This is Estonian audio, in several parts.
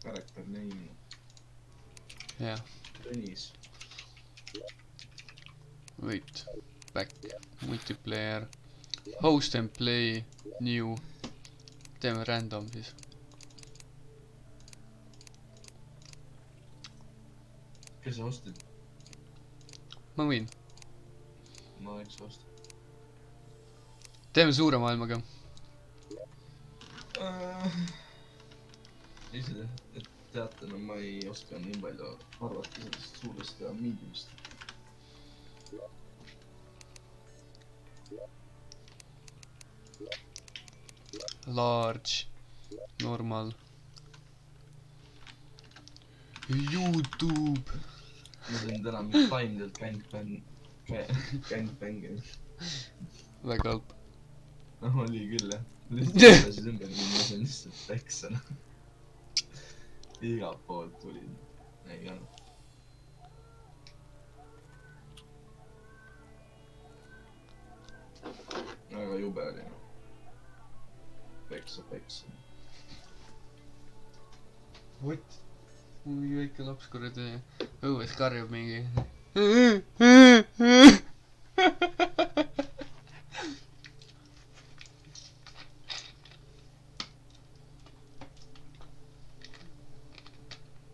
Character name. jah , Tõnis . wait , back , multiplayer , host and play , new , teeme random siis . Kes sa ostid? ma võin , Ma eks osta . teeme suure maailmaga . Ise teatena ma ei oska nii palju arvata sellest suurest ja mediumist . Large , normal , Youtube , Ma teen täna mingi taimdelt gangbang . väga halb . Noh , oli küll jah . lihtsalt elasid ümber , kui ma sain lihtsalt peksana . Igalt poolt tulid . Ei olnud . Väga jube oli . Peksa . What ? mingi väike laps kuradi õues karjub mingi .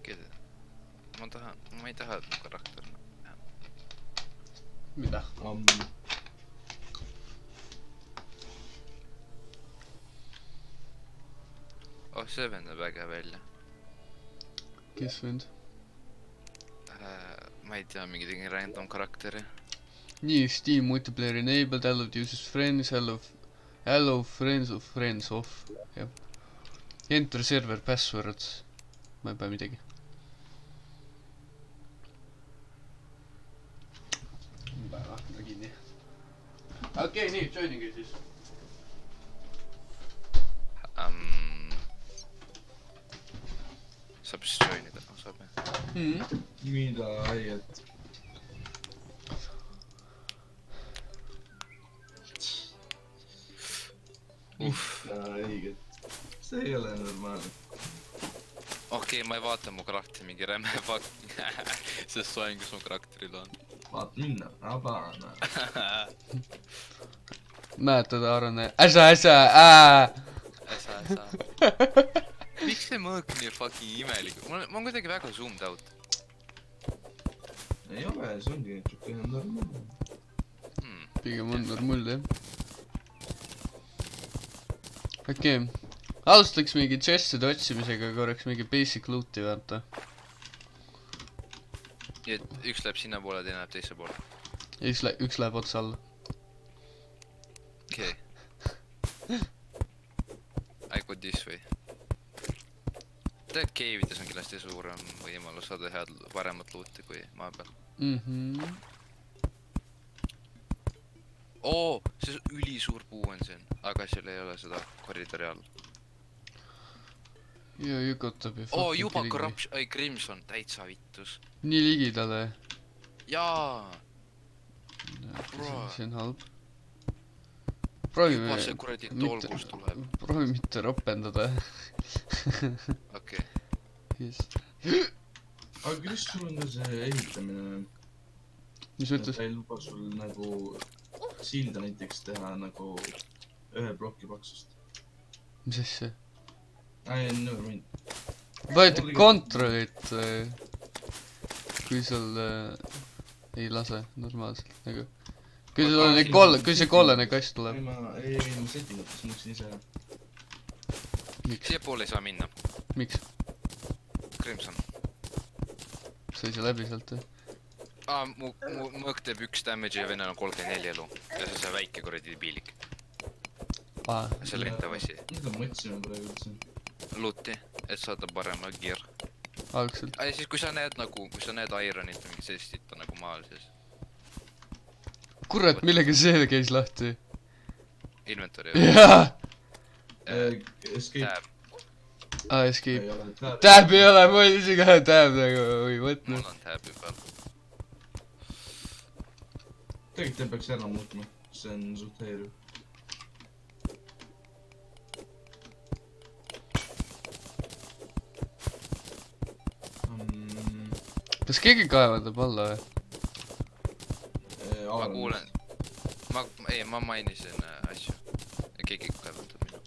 Keda ? Ma ei taha , et mu karakter . mida ? Oh , see vend näeb äge välja . kes vend ? Ma ei tea , mingi tegin random karakteri . nii , Steam multiplayer enabled , allowed users friends , allow friends of friends off , jah . Enter server passwords , ma ei pane midagi . ma panen akna kinni . okei , nii , joinige siis . Saab siis join ida , saab jah . mida aiet . õiget . See ei ole normaalne . Okei , ma ei vaata mu karakteri mingi räme fuck . Sest soen , kus mu karakteril on . Vaat minna , abana . mäletad , Aarone , äsa , Äsa . Miks see mõõk nii fucking imelik ? Ma olen kuidagi väga zoomed out . ei ole , see ongi niisugune normaalne . pigem on normaalne , jah . okei , alustaks mingi chest'ide otsimisega korraks mingi basic loot'i vaata . nii et üks läheb sinna poole , teine läheb teise poole . ja üks läheb otsa alla . Okei . I go this way . tead , cave'ides on kindlasti suurem võimalus saada head , paremat loot'i kui maa peal . Oo , see ülisuur puu on siin , aga seal ei ole seda koridori all . ja jükotab ju . Oo , juba corruption , oi Crimson , täitsa vittus . nii ligidale . Jaa , Bro. see on halb . proovime juba see kuradi tolgus tuleb . proovi mitte ropendada . okei . Yes. aga kuidas sul on ka see ehitamine ? mis ütles ? ta ei luba sul nagu silda näiteks teha nagu ühe ploki paksust . mis asja ? Never mind . võeti kontrollit , kui sul ei lase normaalselt nagu . kui sul on neid kui see kollane kast tuleb . ma setting utas , ma mõtlesin ise . miks ? siiapoole ei saa minna . miks ? Crimson . sa ei saa läbi sealt või ? Mu mõõk teeb 1 damage ja vennal on 34 elu . ja see on see väike kuradi debiilik . see lentav asi . mida me mõtlesime praegu üldse ? Loot'i , et saada parema gear . algselt . ja siis kui sa näed Ironit või mingit sellist sitta nagu maal , siis kurat , millega see käis lahti ? inventory . jaa . Escape . Tab , Escape . Tab ei ole , ma olin isegi ka tab nagu või võtnud . mul on tab'i peal . tegelikult ei peaks ära muutma , see on suht häiriv . Kas keegi kaevandab alla või? Ma kuulen. Ma mainisin asju. Keegi kaevandab minu.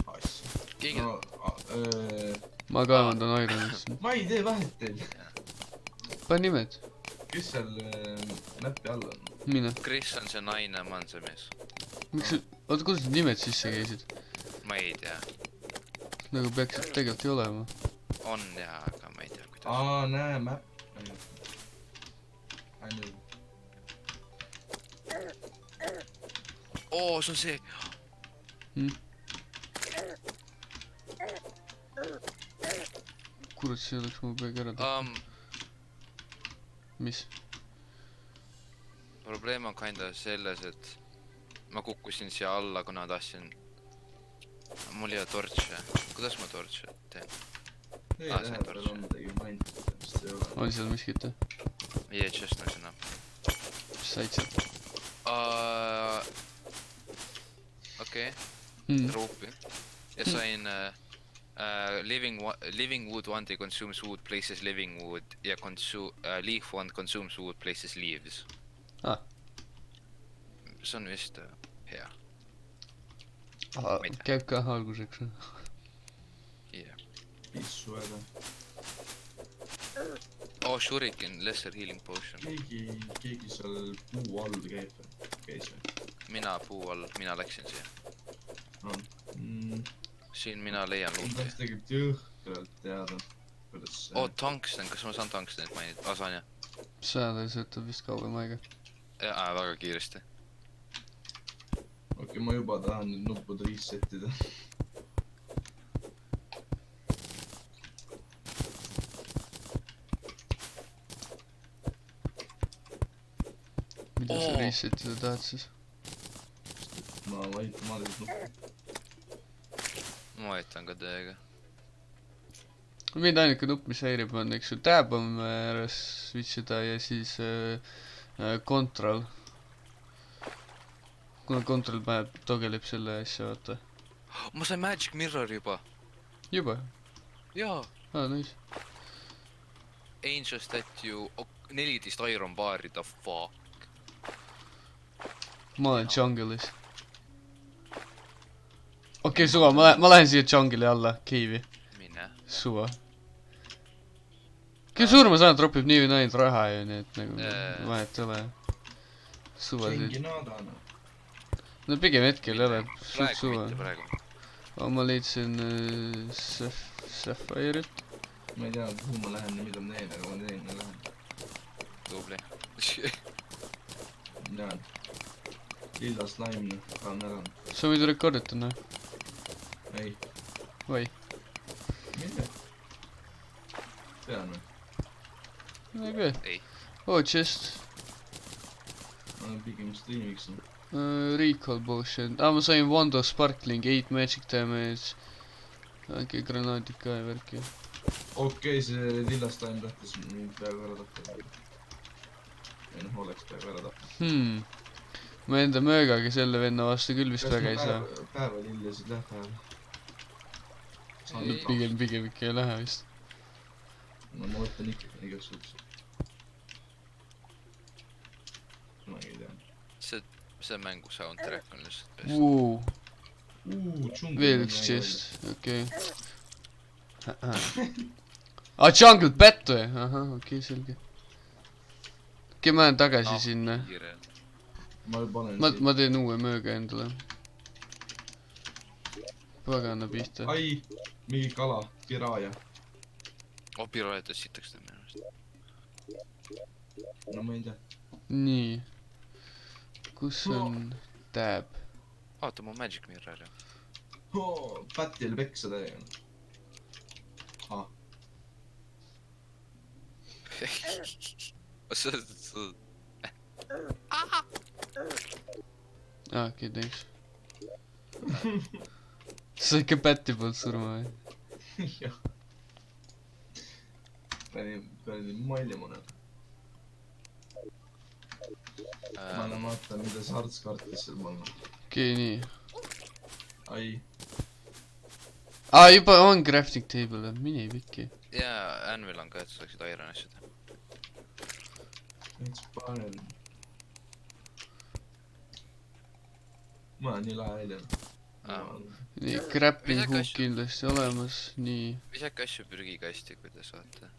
Keegi... Ma kaevandan Ironisse. ma ei tee vahet teil. Pane nimed. Kes seal näppi all on? Mine. Chris on see naine, ma on see mees. Miks oota, kuidas need nimed sisse käisid? Ma ei tea. Nagu peaksid tegelikult ei olema. On ja, aga ma ei tea kuidas. Näe, mäpp. See on see. Kurat, see oleks mu peagi ära teha. Mis? Probleem on kinda selles, et ma kukkusin siia alla, kuna tahtsin... Mul ei ole torche. Kuidas ma torche teen? Sain torche. On seal miskit või? Jee, just nagu sõna. Mis said sealt? Okei. Ruupi. Ja sain... living wood wand consumes wood, places living wood ja leaf wand consumes wood, places leaves. See on vist hea. Käib ka alguseks. Jah. Pissu äga. Shuriken, lesser healing potion. Keegi seal puu all käis või? Mina puu all, mina läksin siia. Siin mina leian luuti. Tahaks tegelikult jõhkralt teada, kuidas see... Tungsten, kas ma saan tungstenit mainida? Saan jah. Saada ja sõetab vist kauem aega. Väga kiiresti. Okei, ma juba tahan nüüd nuppud resetida. Mida sa resetida tahad siis? Ma vajutan maaliselt nuppu. Ma vajutan ka täiega. Mind ainuke nupp, mis häirib on, eks ju, tab on ära switchida ja siis control. Kuna control paneb, togelib selle asja, vaata. Ma sain magic mirror juba. Juba? Jaa. Nice. Angel statue, 14 iron baari, the fuck. Ma olen jungle'is. Okei, suva, ma lähen siia jungle'i alla, cave'i. Mine. Suva. Küll suurma saan tropib nii või ainult raha ju, nii et nagu vahet ei ole. Suva siit. Sengi naadana. No pigem hetkel ei ole, suht Praegu suva. mitte praegu. Ma leidsin Sapphire'it. Ma ei tea, kuhu ma lähen ja mida ma teen, aga ma teen ja lähen. Tubli. Tean. Lilla slime, tahan ära. Sa võid rekordita, noh? Ei. Või? Mida? Tean või? Ei pea. Ei. Chest. Ma olen pigem streamiks. Recall potion. Ma sain Wand of Sparkling, 8 magic damage. Äkki granaadid ka ja värki. Okei, see lilla slime tahtis mind peaaegu ära tappa. Ei noh, oleks peaaegu ära tappa. Ma enda möögaga selle venna vastu küll vist väga ei saa. Päeva lillesid läheb. Pigem ikka ei lähe vist. No ma võtan ikkagi igaks juhuks. Kunagi ei tea. See mängu soundtrack on lihtsalt best. Veel üks chest, okei. Jungle Bat või? Ahah, okei, selge. Okei, ma lähen tagasi sinna. Ma teen uue mööga endale. Pagana pihta. Ai, mingi kala, piraaja. Piraajates sitaks teeme ennast. No ma ei tea. Nii. Kus on tab? Vaata mu magic mirror. Pätil peksa täiega. Okei, thanks. Sa ikka pätti poolt surma või? Jah. Pani mallimuned. Ma olen vaata, mida see harts kartis seal panna. Okei, nii. Ai. Juba on crafting table, mine pikki. Jaa, Anvil on ka, et sa saaksid iron asju teha. veits parem. Ma olen nii lahe välja. nii , grappling Visake hook asju. kindlasti olemas , nii . visake asju prügikasti , kui te saate .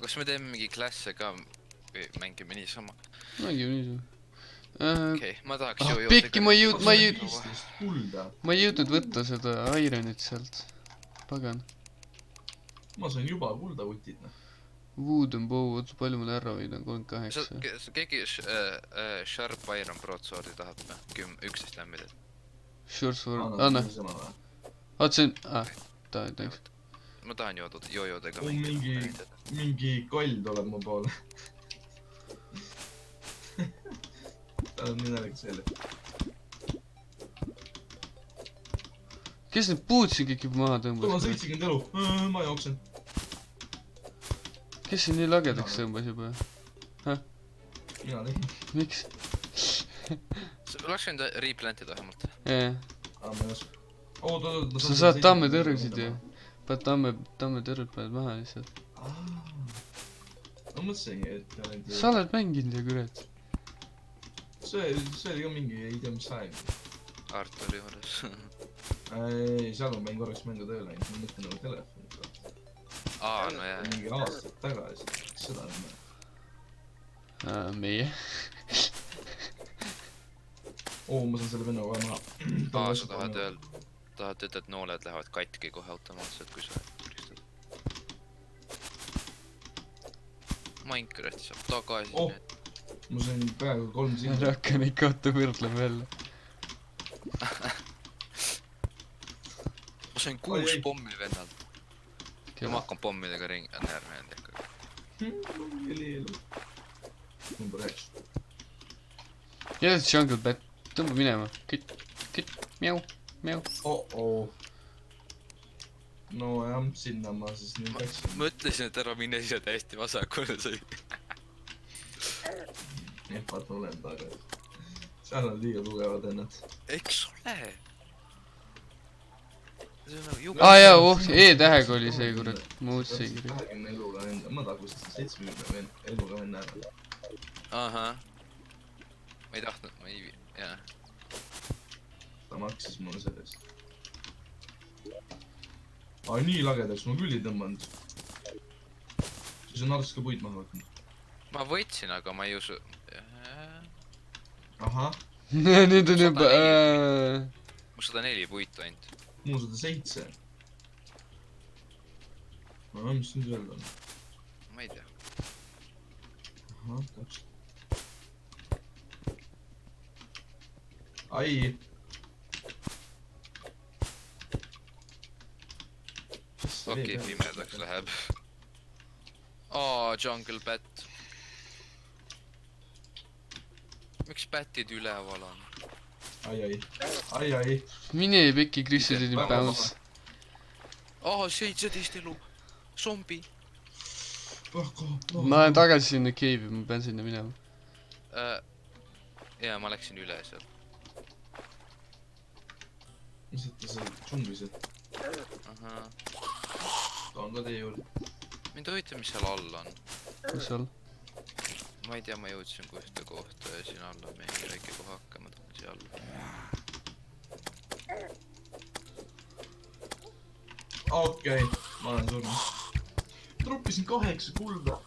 kas me teeme mingi klasse ka või mängime niisama ? mängime niisama . okei , ma tahaks Ah, jojo pikki ma ei jõud- ma ei- 15 kulda. ma ei jõudnud võtta seda ironit sealt . pagan . Ma sain juba kulda utid , noh. Wooden bow , oota palju mul arrow'id on , 38 . keegi Sharp Iron Broadswordi tahab või ? 11 lämmidel . Short sword , anna . oota see on , ta ütleks . ma tahan jojodega On mingi koll tuleb mu poole . ta on nii naljakas välja . kes need puutsi kõik juba maha sul on tõmbas ? 70 elu , ma jooksen . kes siin nii lagedaks tõmbas juba ? mina tegin . miks ? oleks võinud replantida vähemalt . jaa , aa , ma ei oska . oot . sa saad tammetõrjusid ju . paned tammetõrjud paned maha lihtsalt . ma mõtlesingi , et sa oled mänginud ju kurat . see oli ka mingi , ei tea mis aeg . Arturi juures . ei , seal ma panin korraks mängu tööle ainult , ma mõtlen nagu telefoni pealt . aa , no jaa . mingi aastaid tagasi , seda on . meie . oo , ma saan selle venna kohe maha . aa , sa tahad ütelda , et nooled lähevad katki kohe automaatselt , kui sa puristad . Minecrafti saab tagasi Oh. . ma sain peaaegu 3 ma silma . hakkan ikka oota võrdlema jälle . ma sain 6 Oi, ei. pommi vennalt . ja ma hakkan pommidega ringi , närvi jäänud ikka . number 9 . jälle jungle bat , tõmba minema . kütt , mjau , mjau . oh-oh . no jah , sinna ma siis nüüd läksin . mõtlesin , et ära mine ise täiesti vasakule sõi . ehvad olen taga . seal on liiga tugevad ennad . eks ole . see on nagu jube . aa jaa , E-tähega oli see kurat , ma uudisegi . 20 eluga vend , ma tagustasin 70 eluga venna ära . ahah . ma ei tahtnud , ma ei , jaa . ta maksis mulle selle eest . aa , nii lagedaks ma küll ei tõmmanud . siis on arst ka puid maha võtnud . ma võtsin , aga ma ei usu . ahah , nüüd on juba . mul 104 puitu ainult . mul 107 . no mis nüüd öelda on ? ma ei tea . ahah , täpselt . ai . okei , pimedaks läheb . aa , Jungle Bat . miks Batid üleval on ? ai . mine pekki , Kristjan tegi bounce . aa , 17 elu . zombi . ma lähen tagasi sinna cave'i , ma pean sinna minema . jaa , ma läksin üle seal . mis et ta seal džunglis , et ahah . ta on ka teie juurde . mind huvitab , mis seal all on . kus seal ? ma ei tea , ma jõudsin kuhte kohta ja siin all on mingi väike kohake , ma tahan siia alla . okei , ma olen surnud . truppisin 8 kulda .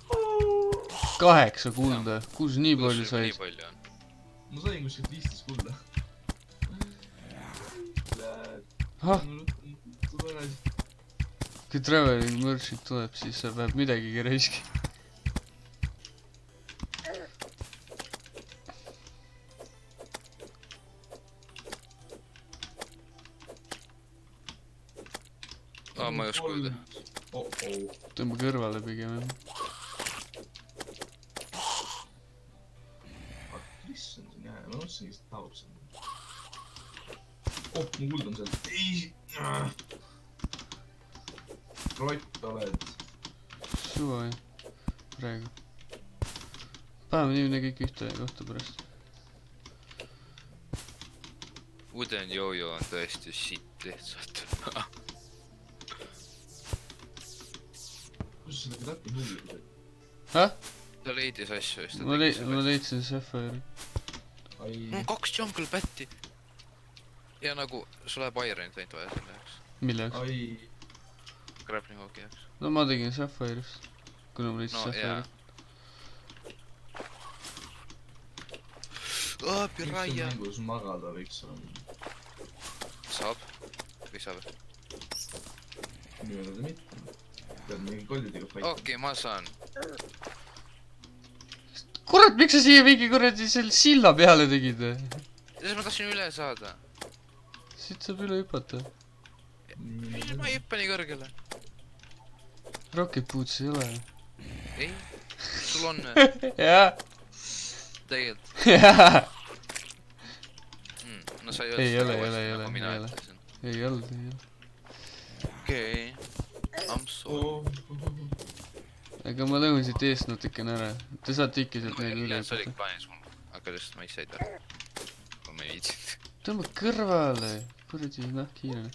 8 kulda , kus nii palju nii said ? palju on ? ma sain kuskilt 15 kulda . ahah , tule edasi . kui traveling merchant tuleb , siis sa pead midagigi raiskima . aa , ma ei oska öelda . oh-oh . tõmba kõrvale pigem jah . issand , see on hea , ma mõtlesingi , et ta tahab seda . oh , mu kuld on seal . ei . rott oled . suva jah , praegu . paneme nii kõik ühte kohta pärast . Wooden Jojo on tõesti shit lihtsalt . kus sa selle täpne huvi oled ? Häh ? ta leidis asju ja siis ta ma tegi selle leidsin Sapphire. ai , asja. 2 jungle pätti. Ja nagu sul läheb Ironit ainult vaja selle jaoks. Mille jaoks? ai , Grappling hoogi jaoks. No ma tegin Sapphire'ist. Kuna ma leidsin No Sapphire'ist. jaa. miks see Piraya. mängus magada võiks olla ? Saab. Või saab? minu teada mitte . pead mingi kollidega paika . Okei, ma saan. Kurat, miks sa siia mingi kuradi selle silla peale tegid? Siis ma tahtsin üle saada. Siit saab üle hüpata. Ma ei hüppa nii kõrgele. Rocket Boots ei ole. Ei. Sul on Jaa. tegelikult. Jaa. No sa ei Ei ole, seda ei ole, uuesti, ei nagu ole, mina ei ole. ütlesin. Ei olnud, ei olnud. Okei. I'm sorry. Aga ma lõhun siit eest natukene ära. Te saate ikka sealt neid üle See oli hüpata. plaanis mul. Aga lihtsalt ma ise ei taha. Ma ei viitsinud. Tõmba kõrvale. Kuradi kiirene.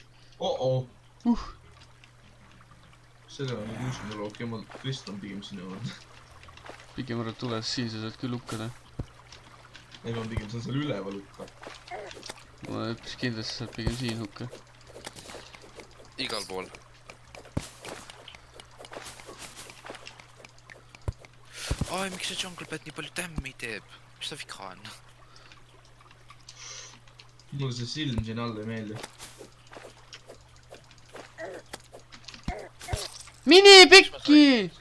selle on nagu usun mulle okei , ma Krist on pigem sinu juurde . Pigem ära tule, siin sa saad küll hukkada. ei , ma pigem saan seal üleval hukka . Ma ütles kindlasti saad pigem siin hukka. Igal pool. Ai, miks see Jungle Pet nii palju tämmi teeb? Mis ta viga on? mulle see silm siin all ei meeldi . Mini pikki!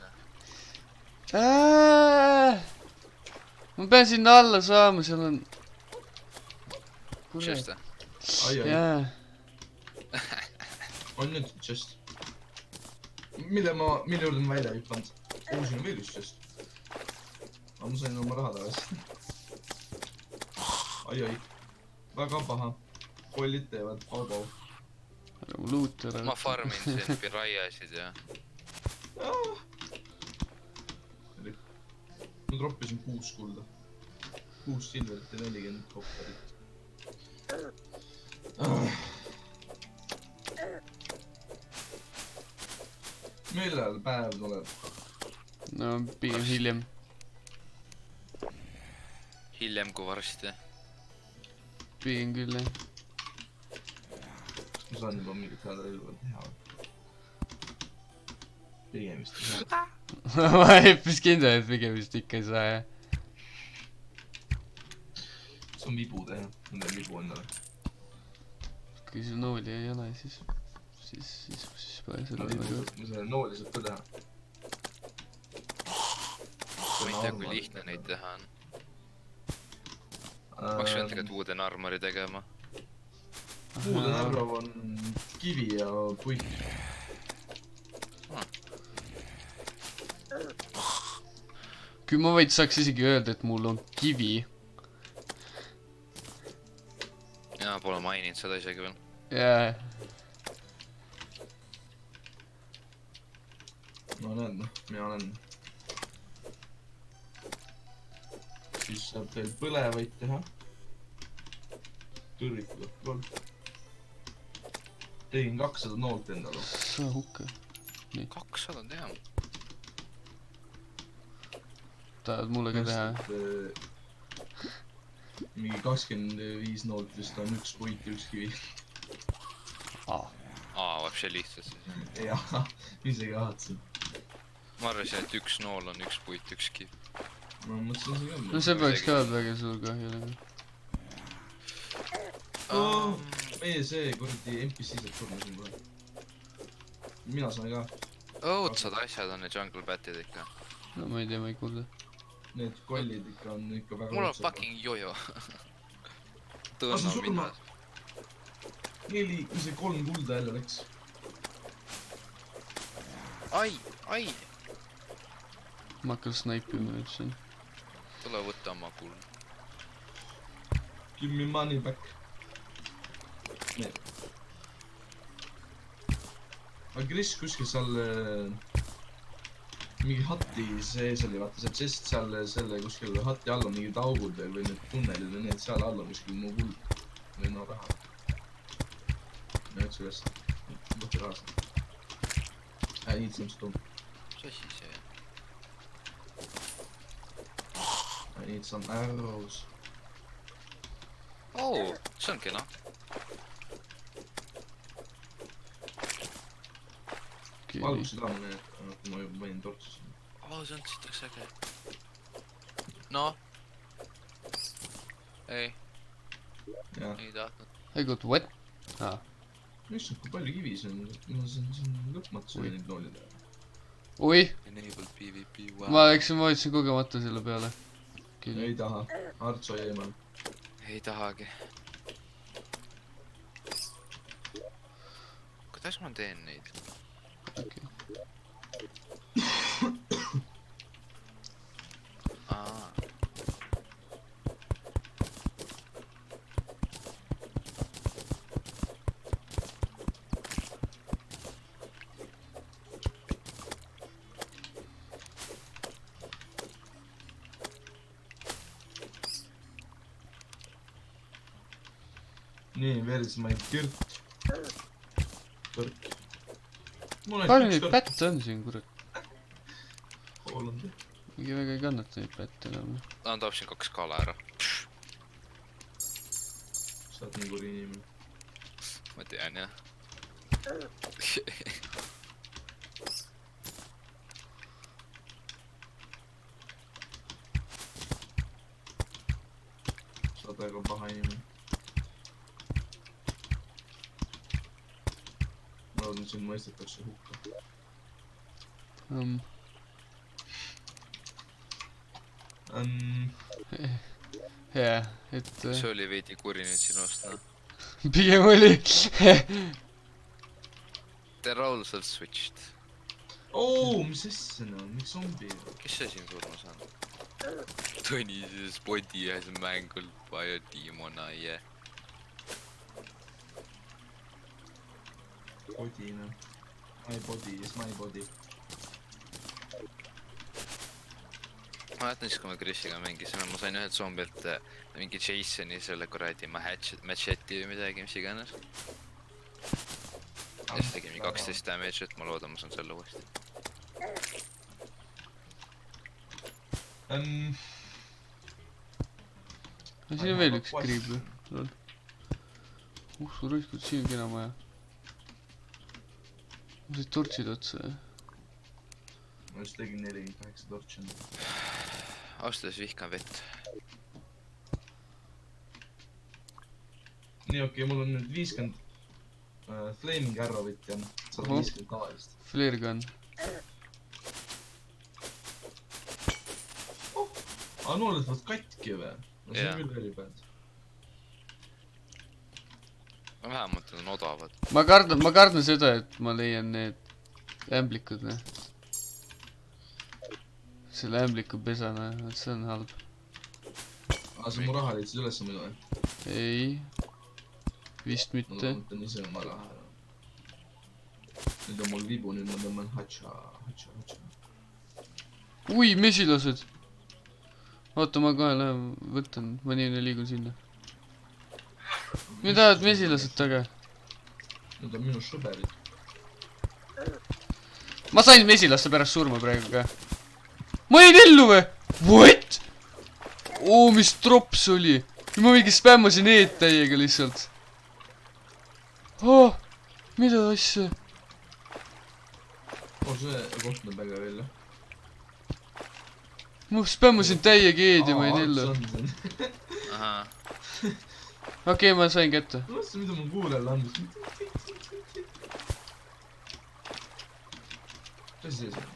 Ma pean sinna alla saama, seal on... Just ta? ai , ai , Jaa. on nüüd just . mille juurde ma välja hüpanud . siin on veel üks just . aga ma sain oma raha tagasi . ai , ai , väga paha . kollid teevad , au-au . Ära mu loot ära . Ma farmin siin Pirayasid ja... ma troppisin 6 kulda . 6 silverit ja 40 kopperit . millal päev tuleb ? No pigem hiljem. Hiljem kui varsti. Pigem küll, jah. kas ma saan juba mingit hääle ilma teha ? pigem vist ei saa . Ma ei püs kindel, et pigem vist ikka ei saa, jah. see on vibu teha , ma teen vibu endale . Kui sul nooli ei ole, siis pole selle nagu... ma selle nooli saab ka teha . Ma ei tea, kui lihtne neid teha on. Ma hakkasin tegelikult Wooden Armori tegema. Wooden Armor on kivi ja puit . Kui ma vaid saaks isegi öelda, et mul on kivi. Jaa, pole maininud seda isegi veel. Jaa. no näed , mina olen . siis saab teil põlevaid teha . tõrvitada , lol . tegin 200 noolt endale . Sa hukka. 200 teha. Tahad mulle ka teha? mingi 25 noolt vist on 1 puit ja 1 kivi . Вообще lihtsalt siis. jah , ise kavatsen . Ma arvasin, et 1 nool on 1 puit, 1 kiv. ma mõtlesin see No küll . see peaks ka väga suur kahju olema. meie see kuradi NPC saab surma siin kohe . mina saan ka . Õudsad asjad on need Jungle Batid ikka. No ma ei tea, ma ei kuulda. Need kollid ikka on ikka väga Mul on fucking jojo. Lase Tõenno surma. minna. 4 , isegi 3 kulda jälle läks . Ai! Ma hakkan snaipima nüüd siin. Tule võtta oma kuld. Give me money back . Need . aga Kris kuskil seal mingi hati sees oli , vaata see chest seal selle kuskil hati all on mingid augud veel või need tunnelid või need seal all on kuskil mu kuld või no raha . näeks üles . võtta rahast . Need some stone . Mis asi see? I need some arrows. oo , see on kena . Valgusi ka mõne , kui ma juba panin tortsu sinna . oo , see on sitaks äge . noh . ei , jah , ei tahtnud . I got what? Aa , issand , kui palju kivi see on , see on lõpmatu Oi. neid noolida . oi , Enabled PvP , ma läksin , ma võtsin kogemata selle peale . ei taha , Arts hoia eemal . ei tahagi . kuidas ma teen neid ? okei , aa , nii , where is my dirt ? Tõrk . mul palju on neid üks tõrk . pätte on siin , kurat ? Hollandi . mingi väga ei kannata neid pätte enam . ma tapsin 2 kala ära . sa oled nii kuri inimene . ma tean jah . sa oled väga paha inimene . ma loodan , sind mõistetakse hukka . jah , et see oli veidi kuri nüüd sinust , noh . pigem oli . The roles have switched . oo , mis asja no , miks zombi ? kes see siin surmas on ? Tõnises body has mangled by a demon eye . body noh . My body is my body . ma mäletan siis , kui me Krisiga mängisime , ma sain ühelt zombilt mingi Jasoni selle kuradi macheti või midagi , mis iganes . ja siis tegi mingi 12 damage'it , ma loodan , ma saan selle uuesti . siin on veel üks kriib ju , lol . su rõiskud , siin on kena maja . ma said tortsid otsa ja . ma just tegin 48 tortsi . ausalt öeldes vihkan vett . nii okei , mul on nüüd 50 flaming arrow'it ja 150 tavalist . Flare gun . aa , nooled võivad katki või ? no see Jaa. on küll very bad . vähemalt need on odavad . ma kardan seda , et ma leian need ämblikud , noh . selle ämbliku pesana , et see on halb . aa , sa mu raha leidsid üles muidu või ? ei , vist ma mitte . võtan ise oma raha ära . nüüd on mul vibu , nüüd ma tõmban hatša . ui , mesilased . oota , ma kohe lähen võtan , ma nii liigun sinna . mida ajavad mesilased taga ? Need on minu sõberid . ma sain mesilaste pärast surma praegu ka . ma jäin ellu või ? What ? oo , mis trops oli . ma mingi spämmasin E-d täiega lihtsalt . oh , mida asja ? oo , see koht näeb väga välja . ma spämmasin täiega E-d ja ma jäin ellu . ahah , okei , ma sain kätte . ma mõtlesin , mida ma kuulele andsin . mis asi see on ?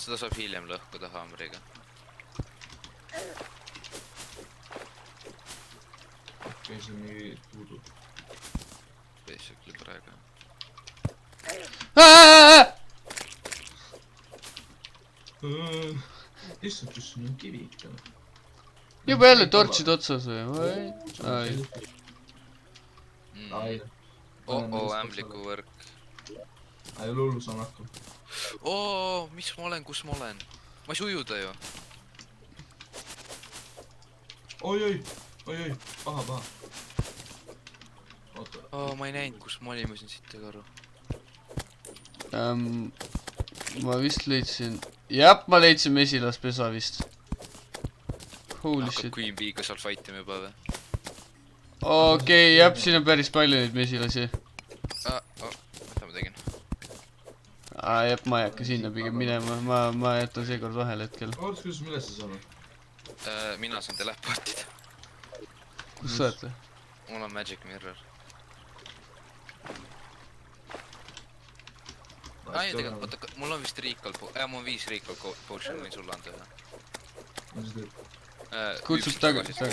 seda saab hiljem lõhkuda haamriga . okei , see on mingi puudu . Basically praegu . issand , kus sul on kivi ikka . juba jälle tortsid otsas või ? ai , ai . oo , ämblikuvõrk . ai , lullu saan hakkama . oo , mis ma olen , kus ma olen ? ma ei saa ujuda ju . oi-oi , oi-oi , paha . oota , oo , ma ei näinud , kus ma olin , ma sain siit aru . ma vist leidsin , jah , ma leidsin mesilaspesa vist . Holy hakkab shit. Queen Bee'ga seal fight ima juba või? Okei, jah, siin on päris palju neid mesilasi. Mida ma tegin? Jah, ma ei hakka sinna pigem minema, ma jätan seekord vahel hetkel. Oot, kuidas me üles saame? Mina saan teleportida. Kus sa oled? Mul on Magic Mirror. Ai, tegelikult, oota, mul on vist recall mul on 5 recall potion, võin sulle anda ühe. Mis sa teed? Kutsud tagasi, jah.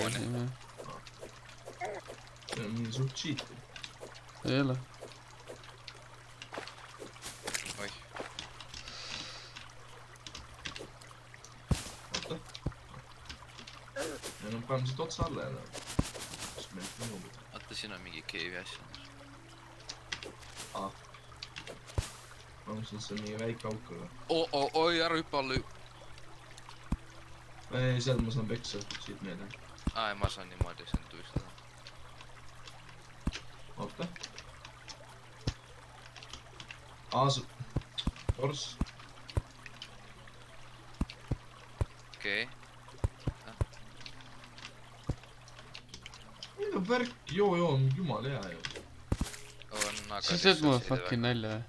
See on mingi suht cheat. Ei ole. Oih, Oota. Ja no paneme siit otsa alla jälle. Kus meil toimub? vaata siin on mingi cave'i asja. Ma mõtlesin, et see on mingi väike auk, aga... Oi, ära hüppa alla ju. Ei, seal ma saan peksa siit meelde. Ma saan niimoodi sen tuistada. Oota. Tors. Okei. Mida värk? Joo, on jumal hea ju. On, aga... Sa teed mulle fucking nalja või?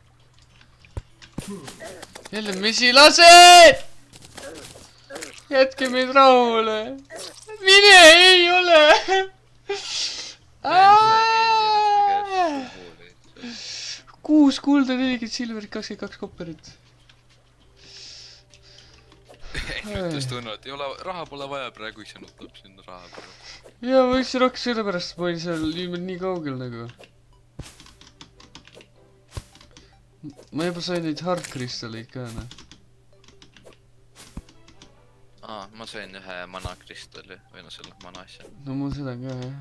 Jälle mesilased! Jätke meid rahule! Mine, ei ole! 6 kulda, 40 silverit, 22 kopperit. Ütles tunnad, ei ole, raha pole vaja praegu, ise nutab sinna raha peale. Jaa, ma võiksin rohkem sellepärast, ma olin seal nii kaugel nagu. Ma juba sain neid hard kristalleid ka, noh. Ma sain ühe mana kristalli, või no selle mana asja. No mul seda ka, jah.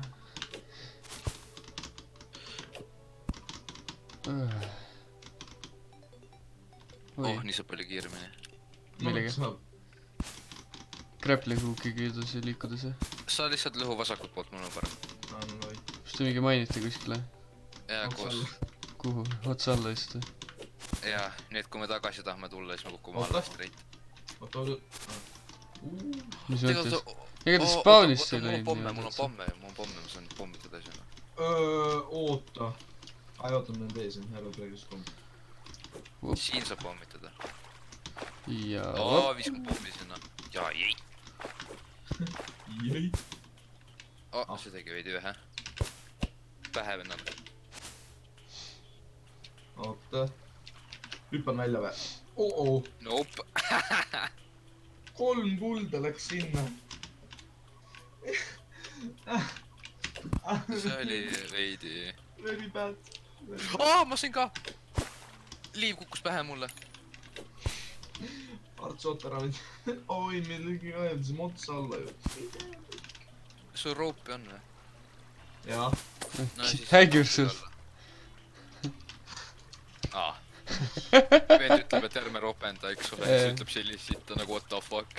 Nii saab palju kiiremini. Millega? Grappling hookiga edasi liikudes, jah? Sa lihtsalt lõhu vasakult poolt, mul on parem. Kas te mingi mainite kuskile? Jaa, koos. Kuhu? Otsa alla vist või? Jaa, nii et kui me tagasi tahame tulla, siis me kukume alla straight. Mis mõttes? Ega ta spawnist ei läinud. Mul on pomme, ma saan pommitada sinna. Oota. Oota, mul on tee siin, ära praegust pommi. Siin saab pommitada. Jaa. Viskun pommi sinna. Jaa, jäi. Jäi. See tegi veidi vähe. Pähe vennale. Oota. Hüppan välja või? Nope. 3 kulda läks sinna. See oli veidi... Very bad. Ma sain ka! Liiv kukkus pähe mulle. Arts, oota ära mind. Oi, meil lügi ajaldasime otsa alla ju. Sul roopi on või? Jaa. Hang yourself. Vend ütleb, et ärme ropenda, eks ole, siis ütleb sellist sitta nagu what the fuck.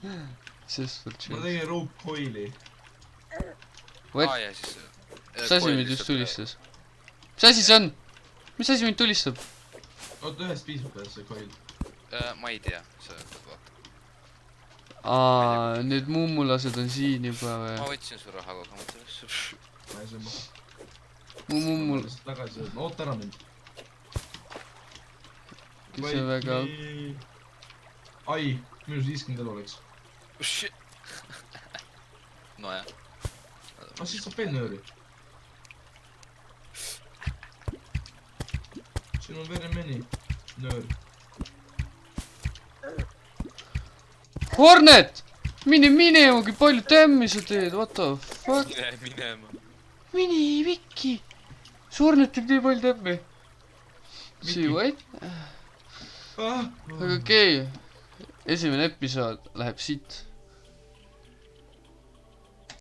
Ma tegin rope coil'i. Ja siis... Mis asi mind just tulistas? Mis asi see on? Mis asi mind tulistab? Oota, ühest piisab veel see coil. Ma ei tea, sa vaata. Need mummulased on siin juba või? Ma võtsin su raha kogu mõttes. Ma ei saa maha. Mu mummul... Tagasi jõudma, oota ära mind. Kes see väga... Ai, minus 50 elu oleks. Shit. Nojah. Siis saab veel nööri. Siin on very many nöör. Hornet! Mine minema, kui palju tämmi sa teed, what the fuck? Mine minema. Mine vikki! See Hornet teeb nii palju tämmi. See what? Aga okei. Esimene episood läheb siit.